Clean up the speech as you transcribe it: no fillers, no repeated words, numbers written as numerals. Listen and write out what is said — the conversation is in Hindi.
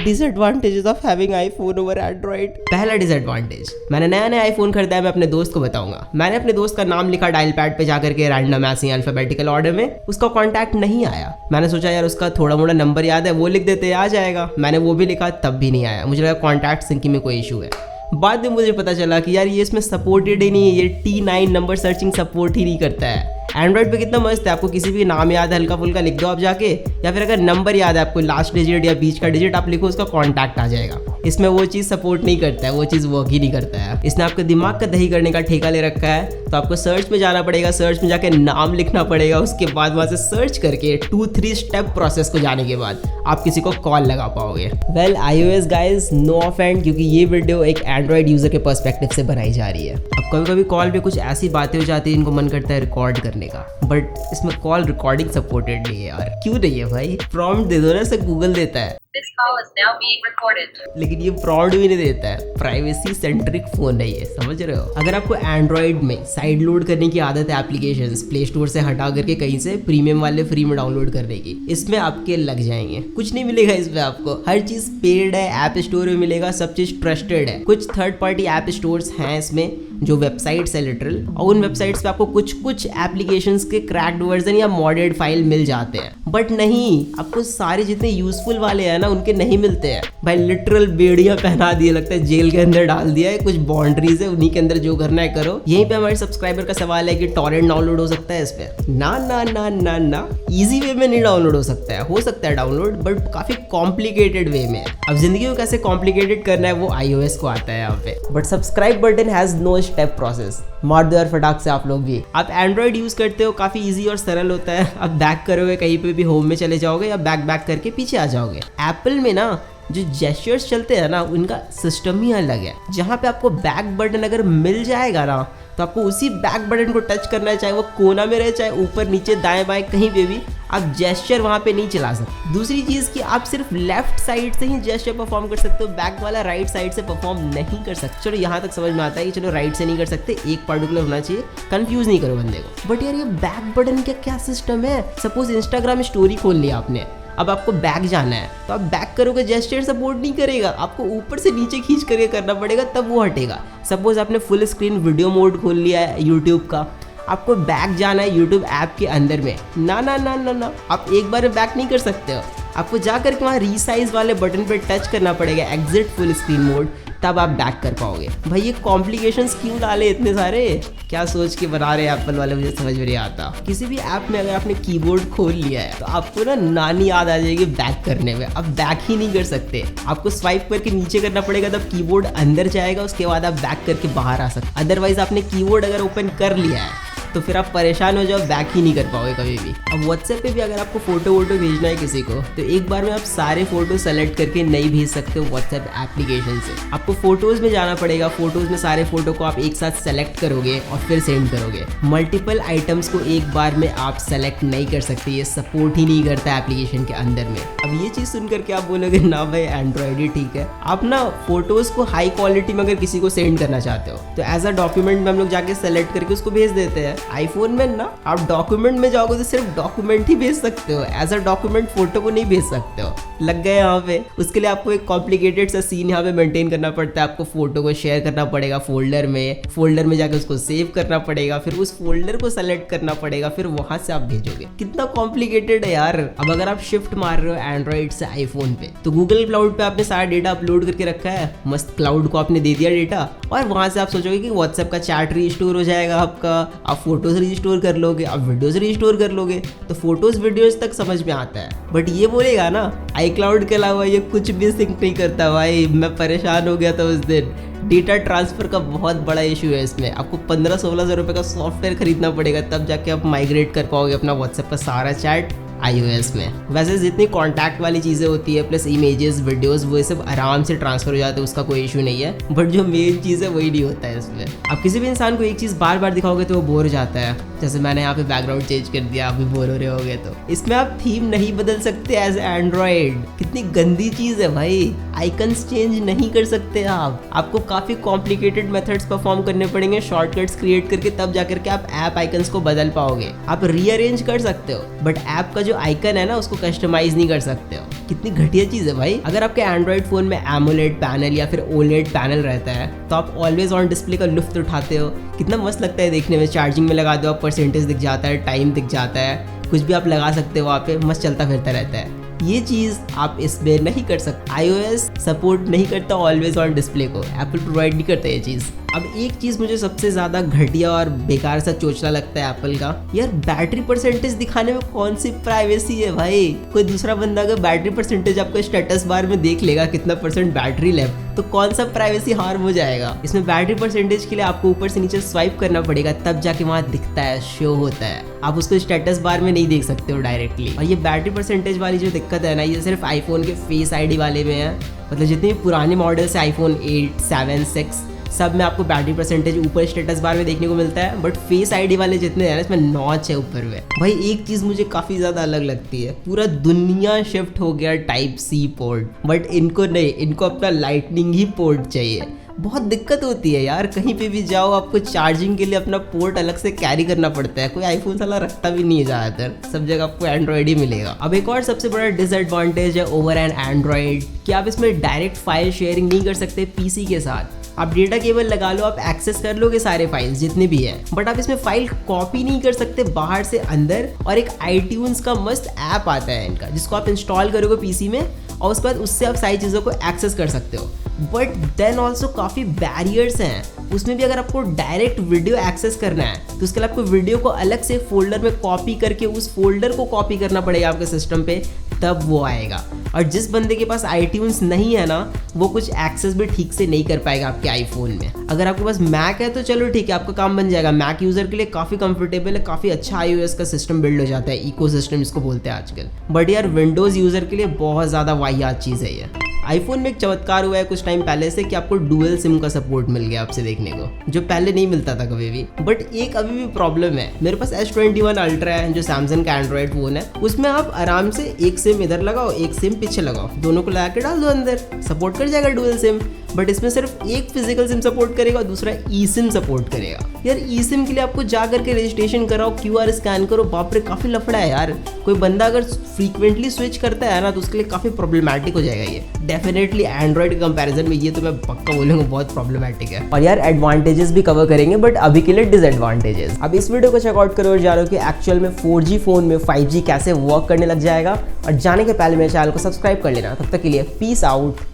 Disadvantages of having iPhone over Android. पहला डिसएडवांटेज, मैंने नया आईफोन खरीदा है, मैं अपने दोस्त को बताऊंगा। मैंने अपने दोस्त का नाम लिखा डायल पैड पे जाकर के रैंडम ऐसे अल्फाबेटिकल ऑर्डर में, उसका कॉन्टैक्ट नहीं आया। मैंने सोचा यार उसका थोड़ा मोड़ा नंबर याद है, वो लिख देते आ जाएगा। मैंने वो भी लिखा, तब भी नहीं आया। मुझे लगा कॉन्टैक्ट सिंकिंग में कोई इशू है। बाद में मुझे पता चला कि यार ये इसमें सपोर्टेड ही नहीं है, ये T9 नंबर सर्चिंग सपोर्ट ही नहीं करता है। एंड्रॉइड पे कितना मस्त है, आपको किसी भी नाम याद है हल्का फुल्का लिख दो आप जाके, या फिर अगर नंबर याद है आपको लास्ट डिजिट या बीच का डिजिट आप लिखो, उसका कॉन्टैक्ट आ जाएगा। इसमें वो चीज़ सपोर्ट नहीं करता है, वो चीज़ वर्क ही नहीं करता है। इसने आपके दिमाग का दही करने का ठेका ले रखा है। तो आपको सर्च में जाना पड़ेगा, सर्च में जाके नाम लिखना पड़ेगा, उसके बाद वहाँ से सर्च करके 2-3 स्टेप प्रोसेस को जाने के बाद आप किसी को कॉल लगा पाओगे। Well iOS guys, no offend, क्योंकि ये वीडियो एक एंड्रॉइड यूजर के पर्सपेक्टिव से बनाई जा रही है। अब कभी कभी कॉल पे कुछ ऐसी बातें हो जाती है इनको मन करता है रिकॉर्ड करने का, बट इसमें कॉल रिकॉर्डिंग सपोर्टेड नहीं है यार। क्यों नहीं है भाई? प्रॉम्प्ट दे दो ना, से गूगल देता है। This call is now being recorded. लेकिन ये प्रॉम्प्ट भी नहीं देता है। प्राइवेसी सेंट्रिक फोन है ये, समझ रहे हो? अगर आपको एंड्रॉइड में साइड लोड करने की आदत है एप्लीकेशंस, प्ले स्टोर से हटा करके कहीं से प्रीमियम वाले फ्री में डाउनलोड करने की, इसमें आपके लग जाएंगे। कुछ नहीं मिलेगा इसमें आपको, हर चीज पेड है, ऐप स्टोर में मिलेगा, सब चीज ट्रस्टेड है। कुछ थर्ड पार्टी ऐप स्टोर्स हैं इसमें जो वेबसाइट्स है लिटरल, और उन वेबसाइट्स पे आपको कुछ एप्लीकेशंस के क्रैक्ड वर्जन या मॉडेड फाइल मिल जाते हैं, बट नहीं, आपको सारे जितने यूजफुल वाले हैं ना उनके नहीं मिलते हैं भाई। लिटरल बेड़ियां पहना दिए, लगता है जेल के अंदर डाल दिया है। कुछ बाउंड्रीज है, उन्हीं के अंदर जो करना है करो। यहीं पे हमारे सब्सक्राइबर का सवाल है कि टॉरेंट डाउनलोड हो सकता है इस पे? ना ना ना ना ना, इजी वे में नहीं डाउनलोड हो सकता है डाउनलोड, बट काफी कॉम्प्लिकेटेड वे में। अब जिंदगी को कैसे कॉम्प्लिकेटेड करना है वो iOS को आता है यहाँ पे। But subscribe button has no step process. मार दो यार फटाक से आप लोग भी। आप एंड्रॉइड यूज करते हो, काफी इजी और सरल होता है। आप बैक करोगे, कहीं पे भी होम में चले जाओगे या बैक करके पीछे आ जाओगे। एप्पल में ना जो जेस्चर्स चलते हैं ना, उनका सिस्टम ही अलग है। जहाँ पे आपको बैक बटन अगर मिल जाएगा ना, तो आपको उसी बैक बटन को टच करना है, चाहे वो कोना में रहे, चाहे ऊपर नीचे दाएं बाएं कहीं पे भी आप जेस्चर वहाँ पे नहीं चला सकते। दूसरी चीज़ कि आप सिर्फ लेफ्ट साइड से ही जेस्चर परफॉर्म कर सकते हो, बैक वाला राइट साइड से परफॉर्म नहीं कर सकते। चलो यहाँ तक समझ में आता है कि चलो राइट से नहीं कर सकते, एक पर्टिकुलर होना चाहिए, कंफ्यूज नहीं करो बंदे को। बट यार ये बैक बटन का क्या सिस्टम है? सपोज इंस्टाग्राम स्टोरी खोल लिया आपने, अब आपको बैक जाना है, तो आप बैक करोगे, जेस्चर सपोर्ट नहीं करेगा, आपको ऊपर से नीचे खींच करके करना पड़ेगा, तब वो हटेगा। सपोज आपने फुल स्क्रीन वीडियो मोड खोल लिया है यूट्यूब का, आपको बैक जाना है यूट्यूब ऐप के अंदर में, ना ना ना ना ना, आप एक बार में बैक नहीं कर सकते हो। आपको जाकर के वहाँ रीसाइज वाले बटन पे टच करना पड़ेगा, एग्जिट फुल स्क्रीन मोड, तब आप बैक कर पाओगे। भाई ये कॉम्प्लिकेशंस क्यों डाले इतने सारे? क्या सोच के बना रहे हैं एप्पल वाले, मुझे समझ में नहीं आता। किसी भी ऐप में अगर आपने कीबोर्ड खोल लिया है तो आपको ना नानी याद आ जाएगी बैक करने में। आप बैक ही नहीं कर सकते, आपको स्वाइप करके नीचे करना पड़ेगा, तब कीबोर्ड अंदर जाएगा, उसके बाद आप बैक करके बाहर आ सकते। अदरवाइज आपने कीबोर्ड अगर ओपन कर लिया है तो फिर आप परेशान हो जाओ, बैक ही नहीं कर पाओगे कभी भी। अब व्हाट्सएप पे भी अगर आपको फोटो वोटो भेजना है किसी को, तो एक बार में आप सारे फोटो सेलेक्ट करके नहीं भेज सकते हो व्हाट्सएप एप्लीकेशन से। आपको फोटोज में जाना पड़ेगा, फोटोज में सारे फोटो को आप एक साथ सेलेक्ट करोगे और फिर सेंड करोगे। मल्टीपल आइटम्स को एक बार में आप सेलेक्ट नहीं कर सकते, ये सपोर्ट ही नहीं करता एप्लीकेशन के अंदर में। अब ये चीज सुन करके आप बोलोगे ना भाई एंड्रॉइड ही ठीक है। आप ना फोटोज को हाई क्वालिटी में अगर किसी को सेंड करना चाहते हो तो एज अ डॉक्यूमेंट में हम लोग जाके सेलेक्ट करके उसको भेज देते हैं। आईफोन में ना आप डॉक्यूमेंट में जाओगे तो सिर्फ डॉक्यूमेंट ही भेज सकते हो, एज अ डॉक्यूमेंट फोटो को नहीं भेज सकते हो। लग गए यहाँ पे। उसके लिए आपको एक कॉम्प्लिकेटेड सा सीन यहाँ पे मेंटेन करना पड़ता है। आपको फोटो को शेयर करना पड़ेगा फोल्डर में जाकर उसको सेव करना पड़ेगा, फिर उस फोल्डर को सेलेक्ट करना पड़ेगा, फिर वहां से आप भेजोगे। कितना कॉम्प्लिकेटेड है यार। अब अगर आप शिफ्ट मार रहे हो एंड्रॉइड से आईफोन पे, तो गूगल क्लाउड पे आपने सारा डेटा अपलोड करके रखा है, मस्त क्लाउड को आपने दे दिया डेटा, और वहां से आप सोचोगे कि व्हाट्सएप का चैट रीस्टोर हो जाएगा आपका, आप फोटोज रीस्टोर कर लोगे, आप वीडियोज रीस्टोर कर लोगे। तो फोटोज वीडियोज तक समझ में आता है, बट ये बोलेगा ना iCloud के अलावा ये कुछ भी सिंक नहीं करता। भाई मैं परेशान हो गया था उस दिन। डेटा ट्रांसफर का बहुत बड़ा इशू है इसमें। आपको 15-16 रुपए का सॉफ्टवेयर खरीदना पड़ेगा, तब जाके आप माइग्रेट कर पाओगे अपना व्हाट्सएप का सारा चैट iOS में। वैसे जितनी कॉन्टैक्ट वाली चीज़ें होती है प्लस इमेजेस वीडियोस वो सब आराम से ट्रांसफर हो जाते हैं, उसका कोई इशू नहीं है, बट जो मेन चीज़ है वही नहीं होता है इसमें। आप किसी भी इंसान को एक चीज़ बार बार दिखाओगे तो वो बोर हो जाता है। जैसे मैंने यहाँ पे बैकग्राउंड चेंज कर दिया, आप भी बोर हो रहे होगे। तो इसमें आप थीम नहीं बदल सकते एज एंड्रॉइड। कितनी गंदी चीज़ है भाई। आइकन्स चेंज नहीं कर सकते आप। आपको काफ़ी कॉम्प्लिकेटेड मेथड्स परफॉर्म करने पड़ेंगे शॉर्टकट्स क्रिएट करके, तब जाकर के आप ऐप आइकन्स को बदल पाओगे। आप रीअरेंज कर सकते हो, बट ऐप का जो आइकन है ना उसको कस्टमाइज नहीं कर सकते हो। कितनी घटिया चीज़ है भाई। अगर आपके एंड्रॉइड फ़ोन में एमोलेड पैनल या फिर ओलेड पैनल रहता है तो आप ऑलवेज ऑन डिस्प्ले का लुफ्त उठाते हो। कितना मस्त लगता है देखने में। चार्जिंग में लगा दो आप, परसेंटेज दिख जाता है, टाइम दिख जाता है, कुछ भी आप लगा सकते हो वहाँ पे, मस्त चलता फिरता रहता है। ये चीज़ आप इसमें नहीं कर सकते। iOS सपोर्ट नहीं करता ऑलवेज ऑन डिस्प्ले को, एप्पल प्रोवाइड नहीं करता ये चीज़। अब एक चीज़ मुझे सबसे ज़्यादा घटिया और बेकार सा चोचला लगता है एप्पल का, यार बैटरी परसेंटेज दिखाने में कौन सी प्राइवेसी है भाई। कोई दूसरा बंदा अगर बैटरी परसेंटेज आपको स्टेटस बार में देख लेगा कितना परसेंट बैटरी लेफ्ट, तो कौन सा प्राइवेसी हार्म हो जाएगा। इसमें बैटरी परसेंटेज के लिए आपको ऊपर से नीचे स्वाइप करना पड़ेगा, तब जाके वहाँ दिखता है, शो होता है। आप उसको स्टेटस बार में नहीं देख सकते हो डायरेक्टली। और ये बैटरी परसेंटेज वाली जो दिक्कत है ना, ये सिर्फ आईफोन के फेस आईडी वाले में है। मतलब जितने भी पुराने मॉडल्स है आईफोन 8, 7, 6 सब में आपको बैटरी परसेंटेज ऊपर स्टेटस बार में देखने को मिलता है, बट फेस आईडी वाले जितने हैं ना, इसमें नॉच है ऊपर में। भाई एक चीज़ मुझे काफ़ी ज़्यादा अलग लगती है, पूरा दुनिया शिफ्ट हो गया टाइप सी पोर्ट, बट इनको नहीं, इनको अपना लाइटनिंग ही पोर्ट चाहिए। बहुत दिक्कत होती है यार, कहीं पे भी जाओ आपको चार्जिंग के लिए अपना पोर्ट अलग से कैरी करना पड़ता है। कोई आईफोन साला रखता भी नहीं है ज़्यादातर, सब जगह आपको एंड्रॉइड ही मिलेगा। अब एक और सबसे बड़ा डिसएडवांटेज है ओवर एन एंड्रॉइड कि आप इसमें डायरेक्ट फाइल शेयरिंग नहीं कर सकते पीसी के साथ। आप डेटा केबल लगा लो, आप एक्सेस कर लोगे सारे फाइल्स जितने भी हैं, बट आप इसमें फाइल कॉपी नहीं कर सकते बाहर से अंदर। और एक iTunes का मस्त ऐप आता है इनका, जिसको आप इंस्टॉल करोगे पीसी में और उसके बाद उससे आप सारी चीज़ों को एक्सेस कर सकते हो। बट देन ऑल्सो काफ़ी बैरियर्स हैं उसमें भी। अगर आपको डायरेक्ट वीडियो एक्सेस करना है तो उसके लिए आपको वीडियो को अलग से फोल्डर में कॉपी करके उस फोल्डर को कॉपी करना पड़ेगा आपके सिस्टम पे, तब वो आएगा। और जिस बंदे के पास iTunes नहीं है ना, वो कुछ एक्सेस भी ठीक से नहीं कर पाएगा आपके आईफोन में। अगर आपके पास मैक है तो चलो ठीक है, आपका काम बन जाएगा। मैक यूज़र के लिए काफ़ी कंफर्टेबल है, काफ़ी अच्छा iOS का सिस्टम बिल्ड हो जाता है, इकोसिस्टम इसको बोलते हैं आजकल। बट यार विंडोज़ यूज़र के लिए बहुत ज़्यादा वाहियात चीज़ है ये। आईफोन में एक चमत्कार हुआ है कुछ टाइम पहले से कि आपको डुअल सिम का सपोर्ट मिल गया आपसे देखने को, जो पहले नहीं मिलता था कभी भी। बट एक अभी भी प्रॉब्लम है, मेरे पास S21 अल्ट्रा है जो सैमसंग का एंड्रॉइड फ़ोन है, उसमें आप आराम से एक सिम इधर लगाओ, एक सिम पीछे लगाओ, दोनों को लगा के डाल दो अंदर, सपोर्ट कर जाएगा डुअल सिम। बट इसमें सिर्फ एक फिजिकल सिम सपोर्ट करेगा और दूसरा ई सिम सपोर्ट करेगा। यार ई सिम के लिए आपको जा करके रजिस्ट्रेशन कराओ, QR स्कैन करो, बाप रे काफ़ी लफड़ा है यार। कोई बंदा अगर फ्रीक्वेंटली स्विच करता है ना तो उसके लिए काफ़ी प्रॉब्लमैटिक हो जाएगा ये। डेफिनेटली एंड्रॉइड के कंपैरिजन में ये तो मैं पक्का बोलूँगा बहुत प्रॉब्लमैटिक है। और यार एडवांटेजेस भी कवर करेंगे, बट अभी के लिए डिसएडवांटेजेस। अब इस वीडियो को चेकआउट करो और जानो कि एक्चुअल में 4G फ़ोन में 5G कैसे वर्क करने लग जाएगा। और जाने के पहले मेरे चैनल को सब्सक्राइब कर लेना। तब तक के लिए पीस आउट।